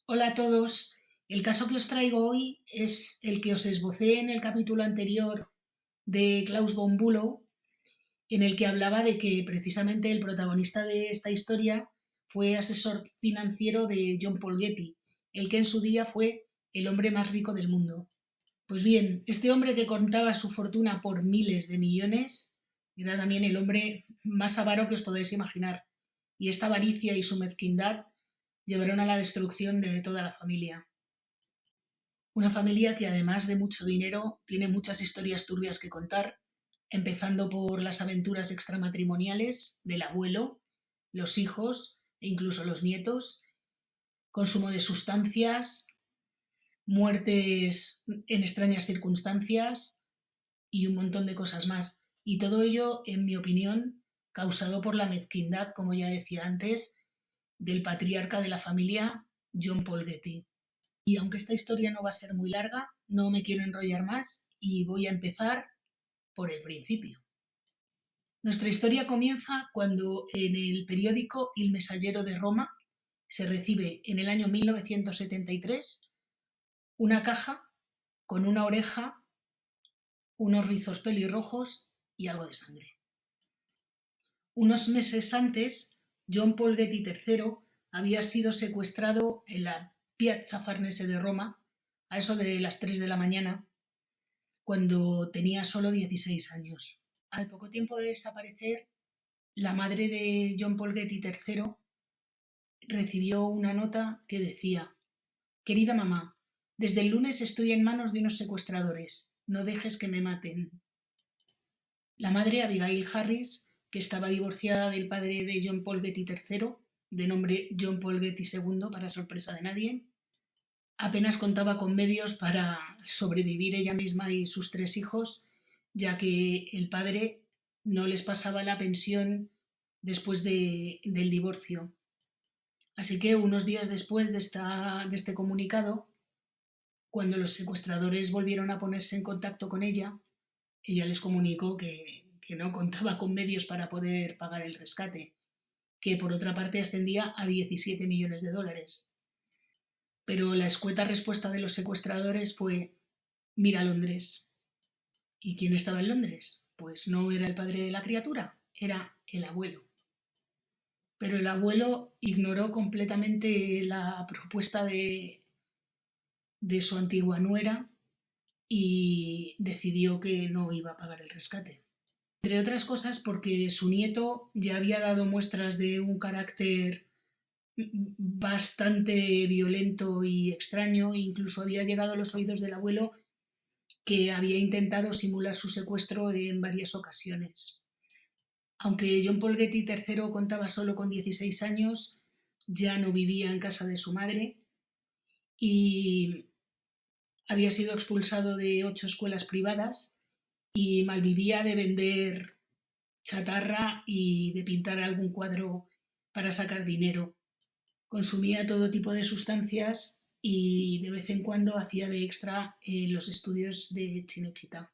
Hola a todos. El caso que os traigo hoy es el que os esbocé en el capítulo anterior de Klaus von Bülow, en el que hablaba de que precisamente el protagonista de esta historia fue asesor financiero de John Paul Getty, el que en su día fue el hombre más rico del mundo. Pues bien, este hombre que contaba su fortuna por miles de millones era también el hombre más avaro que os podéis imaginar, y esta avaricia y su mezquindad llevaron a la destrucción de toda la familia. Una familia que además de mucho dinero tiene muchas historias turbias que contar, empezando por las aventuras extramatrimoniales del abuelo, los hijos e incluso los nietos, consumo de sustancias, muertes en extrañas circunstancias y un montón de cosas más. Y todo ello, en mi opinión, causado por la mezquindad, como ya decía antes, del patriarca de la familia, John Paul Getty. Y aunque esta historia no va a ser muy larga, no me quiero enrollar más y voy a empezar por el principio. Nuestra historia comienza cuando en el periódico Il Messaggero de Roma se recibe en el año 1973 una caja con una oreja, unos rizos pelirrojos y algo de sangre. Unos meses antes, John Paul Getty III había sido secuestrado en la Piazza Farnese de Roma a eso de las 3 de la mañana, cuando tenía solo 16 años. Al poco tiempo de desaparecer, la madre de John Paul Getty III recibió una nota que decía: Querida mamá, desde el lunes estoy en manos de unos secuestradores. No dejes que me maten. La madre, Abigail Harris, que estaba divorciada del padre de John Paul Getty III, de nombre John Paul Getty II, para sorpresa de nadie, apenas contaba con medios para sobrevivir ella misma y sus tres hijos, ya que el padre no les pasaba la pensión después del divorcio. Así que unos días después de este comunicado, cuando los secuestradores volvieron a ponerse en contacto con ella les comunicó que no contaba con medios para poder pagar el rescate, que por otra parte ascendía a 17 millones de dólares. Pero la escueta respuesta de los secuestradores fue: mira Londres. ¿Y quién estaba en Londres? Pues no era el padre de la criatura, era el abuelo. Pero el abuelo ignoró completamente la propuesta de su antigua nuera y decidió que no iba a pagar el rescate. Entre otras cosas porque su nieto ya había dado muestras de un carácter bastante violento y extraño, e incluso había llegado a los oídos del abuelo que había intentado simular su secuestro en varias ocasiones. Aunque John Paul Getty III contaba solo con 16 años, ya no vivía en casa de su madre y había sido expulsado de 8 escuelas privadas y malvivía de vender chatarra y de pintar algún cuadro para sacar dinero. Consumía todo tipo de sustancias y de vez en cuando hacía de extra en los estudios de Cinecittà.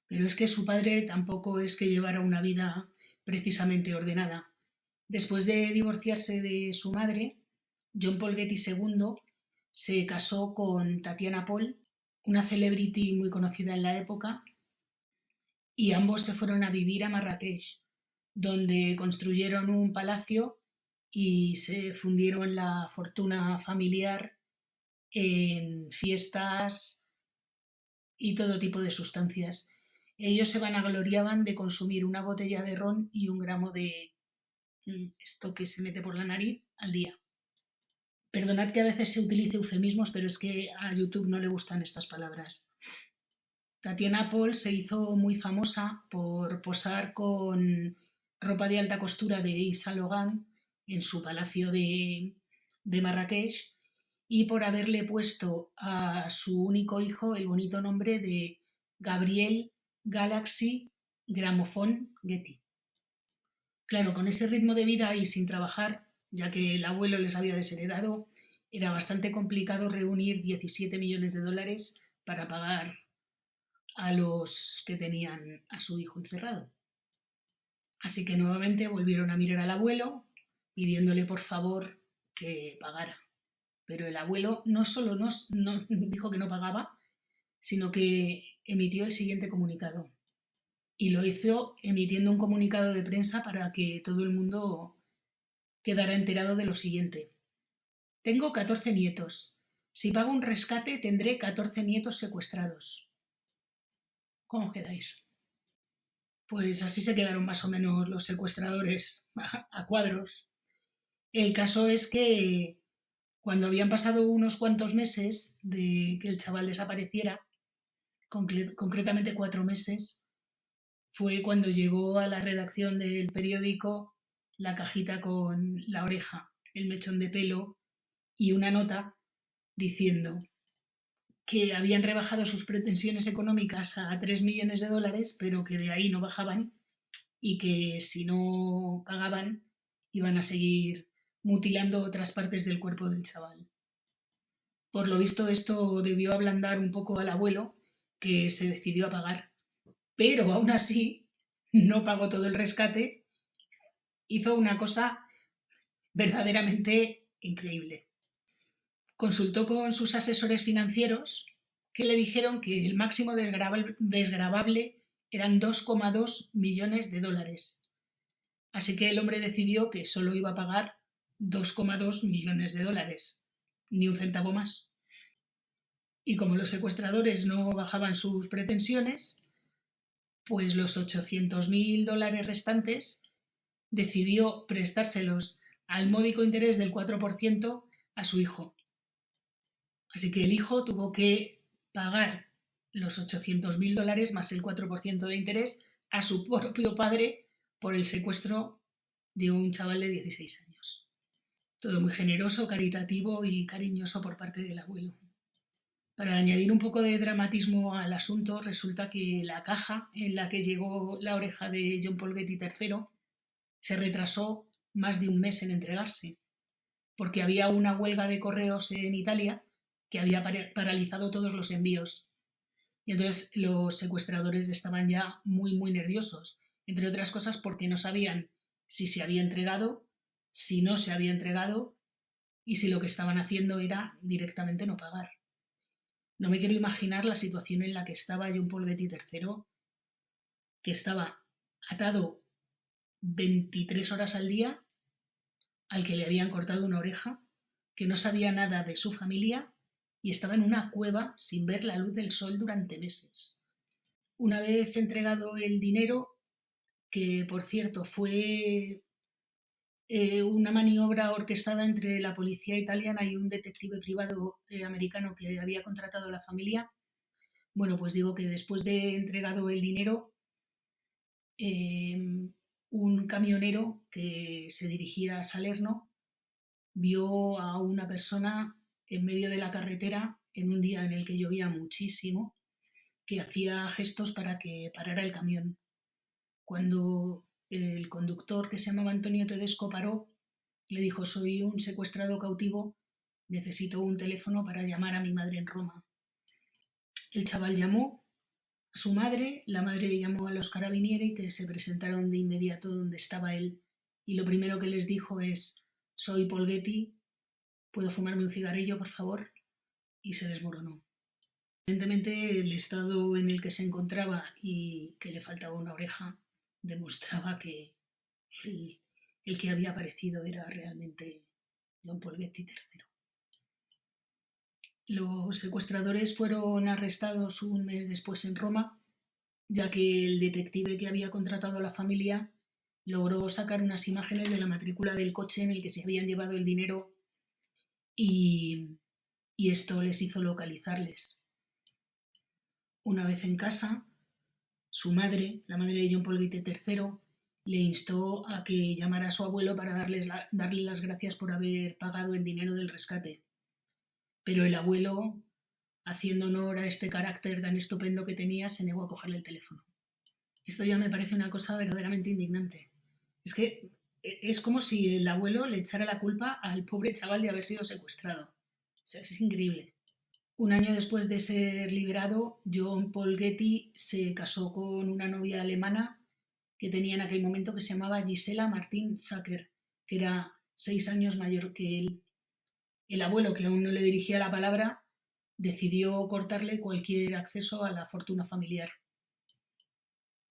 Pero es que su padre tampoco es que llevara una vida precisamente ordenada. Después de divorciarse de su madre, John Paul Getty II se casó con Tatiana Paul, una celebrity muy conocida en la época, y ambos se fueron a vivir a Marrakech, donde construyeron un palacio y se fundieron la fortuna familiar en fiestas y todo tipo de sustancias. Ellos se vanagloriaban de consumir una botella de ron y un gramo de esto que se mete por la nariz al día. Perdonad que a veces se utilice eufemismos, pero es que a YouTube no le gustan estas palabras. Tatiana Paul se hizo muy famosa por posar con ropa de alta costura de Yves Saint Laurent en su palacio de Marrakech y por haberle puesto a su único hijo el bonito nombre de Gabriel Galaxy Gramophone Getty. Claro, con ese ritmo de vida y sin trabajar, ya que el abuelo les había desheredado, era bastante complicado reunir 17 millones de dólares para pagar a los que tenían a su hijo encerrado. Así que nuevamente volvieron a mirar al abuelo, pidiéndole por favor que pagara. pero el abuelo no solo no dijo que no pagaba, sino que emitió el siguiente comunicado. Y lo hizo emitiendo un comunicado de prensa para que todo el mundo quedara enterado de lo siguiente. Tengo 14 nietos. Si pago un rescate tendré 14 nietos secuestrados. ¿Cómo quedáis? Pues así se quedaron más o menos los secuestradores a cuadros. El caso es que cuando habían pasado unos cuantos meses de que el chaval desapareciera, concretamente 4 meses, fue cuando llegó a la redacción del periódico la cajita con la oreja, el mechón de pelo y una nota diciendo que habían rebajado sus pretensiones económicas a 3 millones de dólares, pero que de ahí no bajaban y que si no pagaban iban a seguir mutilando otras partes del cuerpo del chaval. Por lo visto esto debió ablandar un poco al abuelo, que se decidió a pagar, pero aún así no pagó todo el rescate, hizo una cosa verdaderamente increíble. Consultó con sus asesores financieros que le dijeron que el máximo desgravable eran 2,2 millones de dólares. Así que el hombre decidió que solo iba a pagar 2,2 millones de dólares, ni un centavo más. Y como los secuestradores no bajaban sus pretensiones, pues los 800.000 dólares restantes decidió prestárselos al módico interés del 4% a su hijo. Así que el hijo tuvo que pagar los 800.000 dólares más el 4% de interés a su propio padre por el secuestro de un chaval de 16 años. Todo muy generoso, caritativo y cariñoso por parte del abuelo. Para añadir un poco de dramatismo al asunto, resulta que la caja en la que llegó la oreja de John Paul Getty III se retrasó más de un mes en entregarse, porque había una huelga de correos en Italia que había paralizado todos los envíos. Y entonces los secuestradores estaban ya muy, muy nerviosos, entre otras cosas porque no sabían si se había entregado, si no se había entregado y si lo que estaban haciendo era directamente no pagar. No me quiero imaginar la situación en la que estaba John Paul Getty III, que estaba atado 23 horas al día, al que le habían cortado una oreja, que no sabía nada de su familia y estaba en una cueva sin ver la luz del sol durante meses. Una vez entregado el dinero, que por cierto fue una maniobra orquestada entre la policía italiana y un detective privado americano que había contratado a la familia, bueno, pues digo que después de entregado el dinero, un camionero que se dirigía a Salerno vio a una persona en medio de la carretera en un día en el que llovía muchísimo, que hacía gestos para que parara el camión. Cuando el conductor, que se llamaba Antonio Tedesco, paró, le dijo: soy un secuestrado cautivo, necesito un teléfono para llamar a mi madre en Roma. El chaval llamó a su madre, la madre llamó a los carabinieri, que se presentaron de inmediato donde estaba él, y lo primero que les dijo es: soy Paul Getty, ¿puedo fumarme un cigarrillo, por favor? Y se desmoronó. Evidentemente el estado en el que se encontraba y que le faltaba una oreja demostraba que el que había aparecido era realmente John Paul Getty III. Los secuestradores fueron arrestados un mes después en Roma, ya que el detective que había contratado a la familia logró sacar unas imágenes de la matrícula del coche en el que se habían llevado el dinero y esto les hizo localizarles. Una vez en casa, su madre, la madre de John Paul Getty III, le instó a que llamara a su abuelo para darle las gracias por haber pagado el dinero del rescate. Pero el abuelo, haciendo honor a este carácter tan estupendo que tenía, se negó a cogerle el teléfono. Esto ya me parece una cosa verdaderamente indignante. Es que es como si el abuelo le echara la culpa al pobre chaval de haber sido secuestrado. O sea, es increíble. Un año después de ser liberado, John Paul Getty se casó con una novia alemana que tenía en aquel momento, que se llamaba Gisela Martin Sacker, que era 6 años mayor que él. el abuelo, que aún no le dirigía la palabra, decidió cortarle cualquier acceso a la fortuna familiar.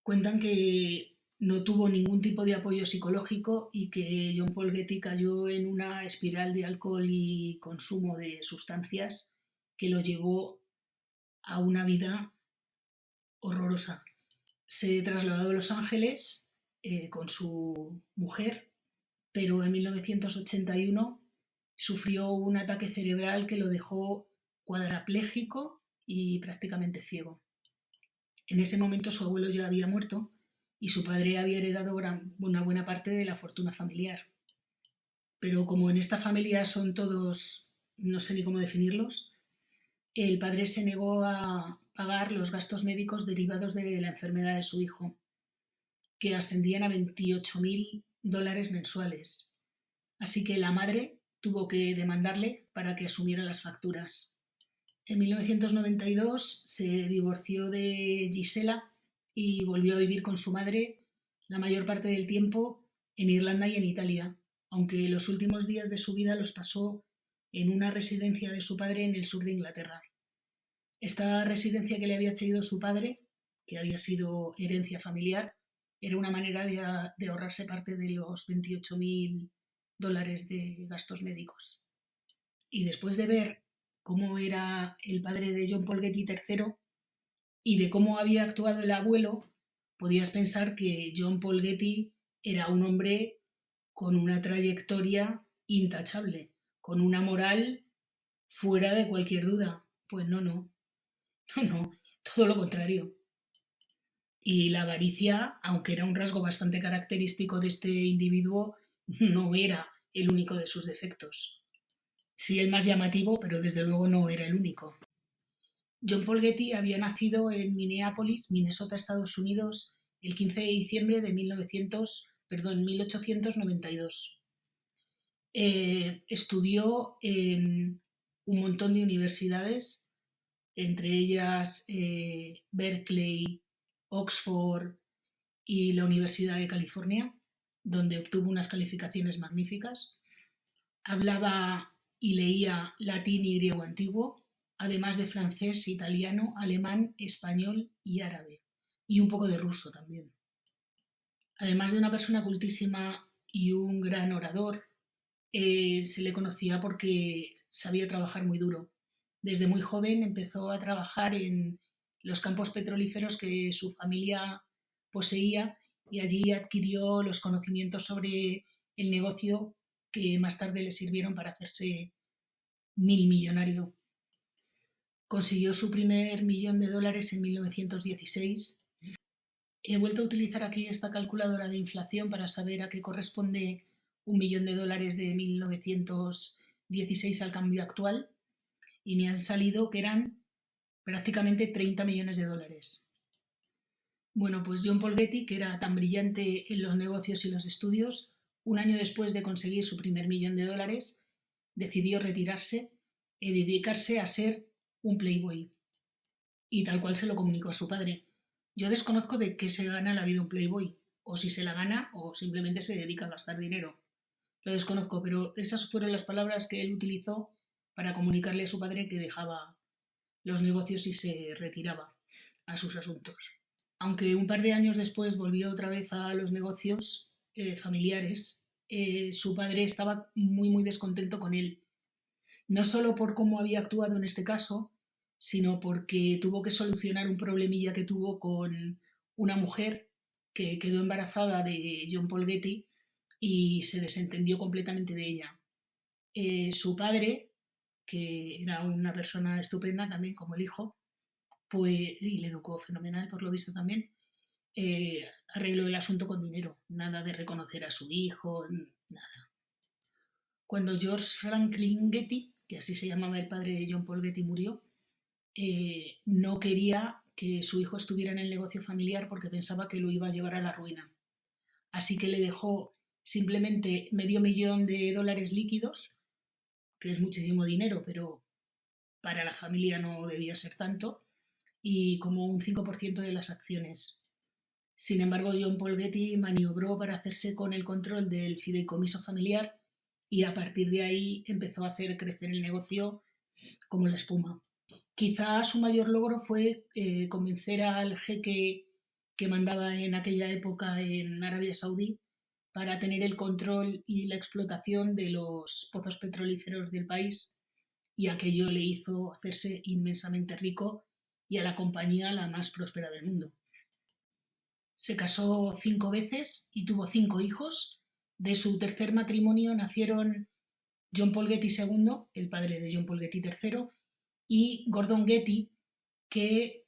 Cuentan que no tuvo ningún tipo de apoyo psicológico y que John Paul Getty cayó en una espiral de alcohol y consumo de sustancias que lo llevó a una vida horrorosa. Se trasladó a Los Ángeles con su mujer, pero en 1981 sufrió un ataque cerebral que lo dejó cuadrapléjico y prácticamente ciego. En ese momento su abuelo ya había muerto y su padre había heredado una buena parte de la fortuna familiar. Pero como en esta familia son todos, no sé ni cómo definirlos, el padre se negó a pagar los gastos médicos derivados de la enfermedad de su hijo, que ascendían a $28.000 mensuales. Así que la madre tuvo que demandarle para que asumiera las facturas. En 1992 se divorció de Gisela y volvió a vivir con su madre la mayor parte del tiempo en Irlanda y en Italia, aunque los últimos días de su vida los pasó en una residencia de su padre en el sur de Inglaterra. Esta residencia que le había cedido su padre, que había sido herencia familiar, era una manera de ahorrarse parte de los $28.000 de gastos médicos. Y después de ver cómo era el padre de John Paul Getty III y de cómo había actuado el abuelo, podías pensar que John Paul Getty era un hombre con una trayectoria intachable, con una moral fuera de cualquier duda. Pues no, todo lo contrario. Y la avaricia, aunque era un rasgo bastante característico de este individuo, no era el único de sus defectos. Sí, el más llamativo, pero desde luego no era el único. John Paul Getty había nacido en Minneapolis, Minnesota, Estados Unidos, el 15 de diciembre de 1892. Estudió en un montón de universidades, entre ellas Berkeley, Oxford y la Universidad de California, donde obtuvo unas calificaciones magníficas. Hablaba y leía latín y griego antiguo, además de francés, italiano, alemán, español y árabe, y un poco de ruso también. Además de una persona cultísima y un gran orador, se le conocía porque sabía trabajar muy duro. Desde muy joven empezó a trabajar en los campos petrolíferos que su familia poseía y allí adquirió los conocimientos sobre el negocio que más tarde le sirvieron para hacerse millonario. Consiguió su primer $1.000.000 en 1916. He vuelto a utilizar aquí esta calculadora de inflación para saber a qué corresponde $1.000.000 de 1916 al cambio actual y me han salido que eran prácticamente $30 millones. Bueno, pues John Paul Getty, que era tan brillante en los negocios y los estudios, un año después de conseguir su primer $1.000.000, decidió retirarse y dedicarse a ser un playboy. Y tal cual se lo comunicó a su padre. Yo desconozco de qué se gana la vida un playboy, o si se la gana o simplemente se dedica a gastar dinero. Lo desconozco, pero esas fueron las palabras que él utilizó para comunicarle a su padre que dejaba los negocios y se retiraba a sus asuntos. Aunque un par de años después volvió otra vez a los negocios familiares, su padre estaba muy descontento con él. No solo por cómo había actuado en este caso, sino porque tuvo que solucionar un problemilla que tuvo con una mujer que quedó embarazada de John Paul Getty y se desentendió completamente de ella. Su padre, que era una persona estupenda también como el hijo, pues, y le educó fenomenal por lo visto también, arregló el asunto con dinero, nada de reconocer a su hijo, nada. Cuando George Franklin Getty, que así se llamaba el padre de John Paul Getty, murió, no quería que su hijo estuviera en el negocio familiar porque pensaba que lo iba a llevar a la ruina. Así que le dejó simplemente $500.000 líquidos, que es muchísimo dinero, pero para la familia no debía ser tanto, y como un 5% de las acciones. Sin embargo, John Paul Getty maniobró para hacerse con el control del fideicomiso familiar y a partir de ahí empezó a hacer crecer el negocio como la espuma. Quizá su mayor logro fue convencer al jeque que mandaba en aquella época en Arabia Saudí para tener el control y la explotación de los pozos petrolíferos del país, y aquello le hizo hacerse inmensamente rico y a la compañía la más próspera del mundo. Se casó 5 veces y tuvo 5 hijos. De su tercer matrimonio nacieron John Paul Getty II, el padre de John Paul Getty III, y Gordon Getty, que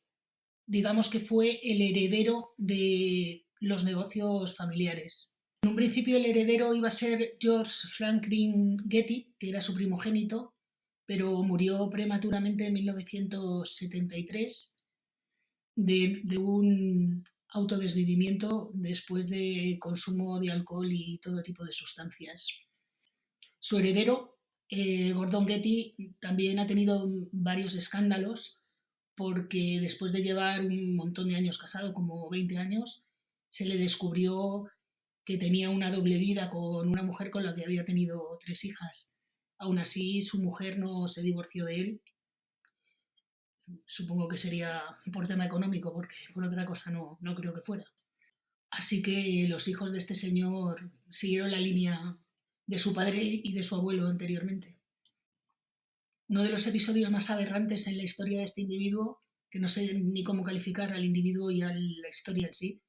digamos que fue el heredero de los negocios familiares. En un principio el heredero iba a ser George Franklin Getty, que era su primogénito, pero murió prematuramente en 1973 de un autodesvivimiento después de consumo de alcohol y todo tipo de sustancias. Su heredero, Gordon Getty, también ha tenido varios escándalos porque después de llevar un montón de años casado, como 20 años, se le descubrió que tenía una doble vida con una mujer con la que había tenido 3 hijas. Aún así, su mujer no se divorció de él. Supongo que sería por tema económico, porque por otra cosa no creo que fuera. Así que los hijos de este señor siguieron la línea de su padre y de su abuelo anteriormente. Uno de los episodios más aberrantes en la historia de este individuo, que no sé ni cómo calificar al individuo y a la historia en sí,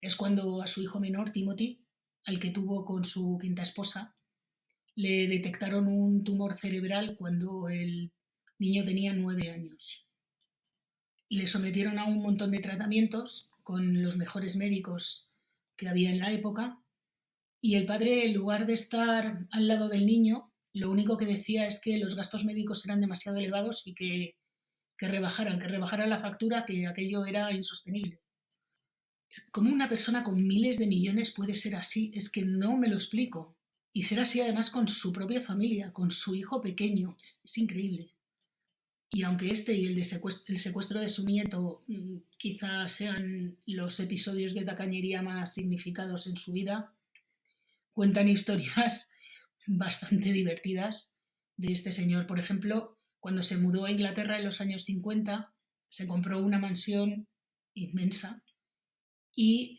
es cuando a su hijo menor, Timothy, al que tuvo con su quinta esposa, le detectaron un tumor cerebral cuando el niño tenía 9 años. Le sometieron a un montón de tratamientos con los mejores médicos que había en la época, y el padre, en lugar de estar al lado del niño, lo único que decía es que los gastos médicos eran demasiado elevados y que rebajaran la factura, que aquello era insostenible. ¿Cómo una persona con miles de millones puede ser así? Es que no me lo explico. Y ser así además con su propia familia, con su hijo pequeño. Es increíble. Y aunque este y el secuestro de su nieto quizás sean los episodios de tacañería más significados en su vida, cuentan historias bastante divertidas de este señor. Por ejemplo, cuando se mudó a Inglaterra en los años 50, se compró una mansión inmensa y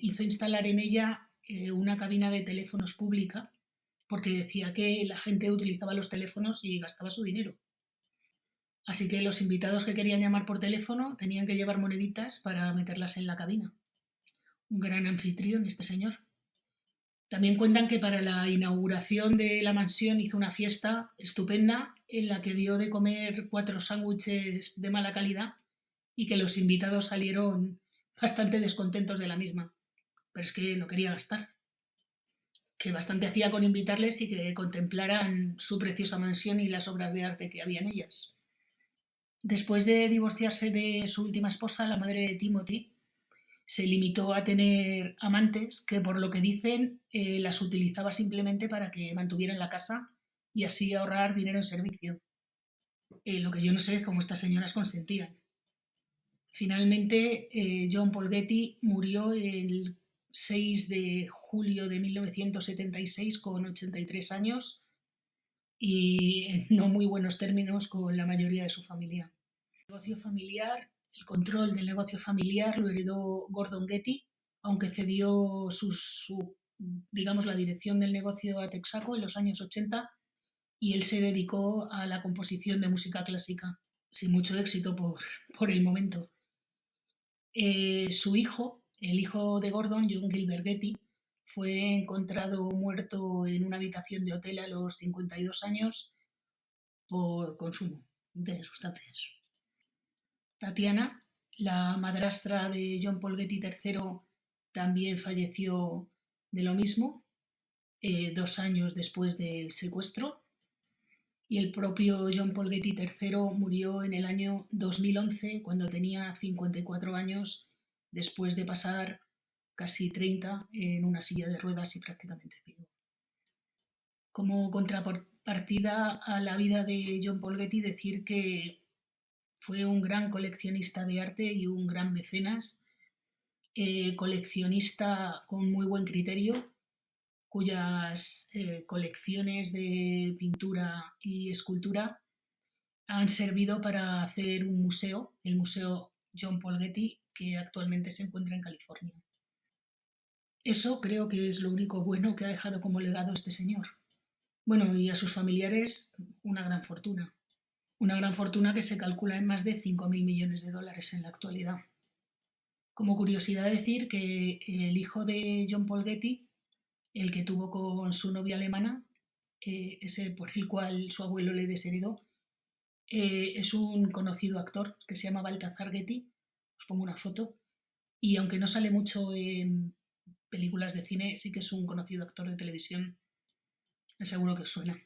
hizo instalar en ella una cabina de teléfonos pública, porque decía que la gente utilizaba los teléfonos y gastaba su dinero. Así que los invitados que querían llamar por teléfono tenían que llevar moneditas para meterlas en la cabina. Un gran anfitrión este señor. También cuentan que para la inauguración de la mansión hizo una fiesta estupenda en la que dio de comer 4 sándwiches de mala calidad y que los invitados salieron bastante descontentos de la misma. Pero es que no quería gastar. Que bastante hacía con invitarles y que contemplaran su preciosa mansión y las obras de arte que había en ellas. Después de divorciarse de su última esposa, la madre de Timothy, se limitó a tener amantes que, por lo que dicen, las utilizaba simplemente para que mantuvieran la casa y así ahorrar dinero en servicio. Lo que yo no sé es cómo estas señoras consentían. Finalmente, John Paul Getty murió el 6 de julio de 1976 con 83 años y en no muy buenos términos con la mayoría de su familia. El control del negocio familiar lo heredó Gordon Getty, aunque cedió digamos, la dirección del negocio a Texaco en los años 80, y él se dedicó a la composición de música clásica, sin mucho éxito por el momento. Su hijo, el hijo de Gordon, John Gilbert Getty, fue encontrado muerto en una habitación de hotel a los 52 años por consumo de sustancias. Tatiana, la madrastra de John Paul Getty III, también falleció de lo mismo, 2 años después del secuestro. Y el propio John Paul Getty III murió en el año 2011, cuando tenía 54 años, después de pasar casi 30 en una silla de ruedas y prácticamente ciego. Como contrapartida a la vida de John Paul Getty, decir que fue un gran coleccionista de arte y un gran mecenas, coleccionista con muy buen criterio, cuyas colecciones de pintura y escultura han servido para hacer un museo, el Museo John Paul Getty, que actualmente se encuentra en California. Eso creo que es lo único bueno que ha dejado como legado este señor. Bueno, y a sus familiares una gran fortuna. Una gran fortuna que se calcula en más de 5.000 millones de dólares en la actualidad. Como curiosidad decir que el hijo de John Paul Getty, el que tuvo con su novia alemana, ese por el cual su abuelo le desheredó, es un conocido actor que se llama Balthazar Getty. Os pongo una foto. Y aunque no sale mucho en películas de cine, sí que es un conocido actor de televisión. Seguro que os suena.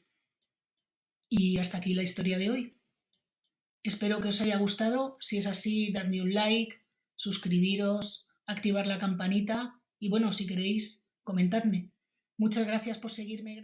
Y hasta aquí la historia de hoy. Espero que os haya gustado. Si es así, dadme un like, suscribiros, activar la campanita y bueno, si queréis, comentadme. Muchas gracias por seguirme.